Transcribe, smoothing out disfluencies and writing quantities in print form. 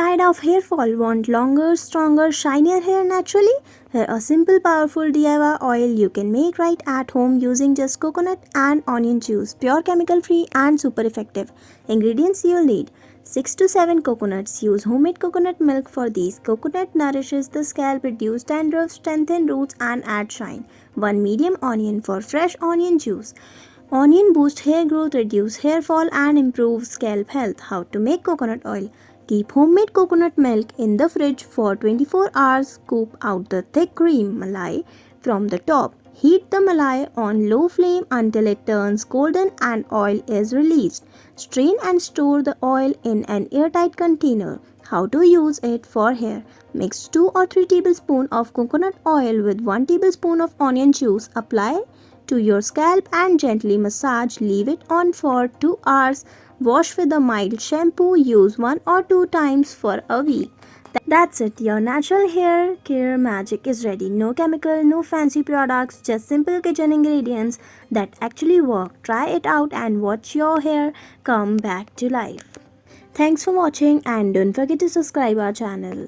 Tired of hair fall? Want longer, stronger, shinier hair naturally? Here a simple powerful DIY oil you can make right at home using just coconut and onion juice. Pure chemical free and super effective. Ingredients you'll need: 6 to 7 coconuts. Use homemade coconut milk for these. Coconut nourishes the scalp, reduce dandruff, strengthen roots and add shine. 1 medium onion. For fresh onion juice. Onion boosts hair growth, reduce hair fall and improve scalp health. How to make coconut oil. Keep homemade coconut milk in the fridge for 24 hours. Scoop out the thick cream malai from the top. Heat the malai on low flame until it turns golden and oil is released. Strain and store the oil in an airtight container. How to use it for hair. Mix 2 or 3 tablespoons of coconut oil with 1 tablespoon of onion juice. Apply to your scalp and gently massage. Leave it on for 2 hours. Wash with a mild shampoo. Use 1 or 2 times for a week. That's it. Your natural hair care magic is ready. No chemical, no fancy products, just simple kitchen ingredients that actually work. Try it out and watch your hair come back to life. Thanks for watching and don't forget to subscribe our channel.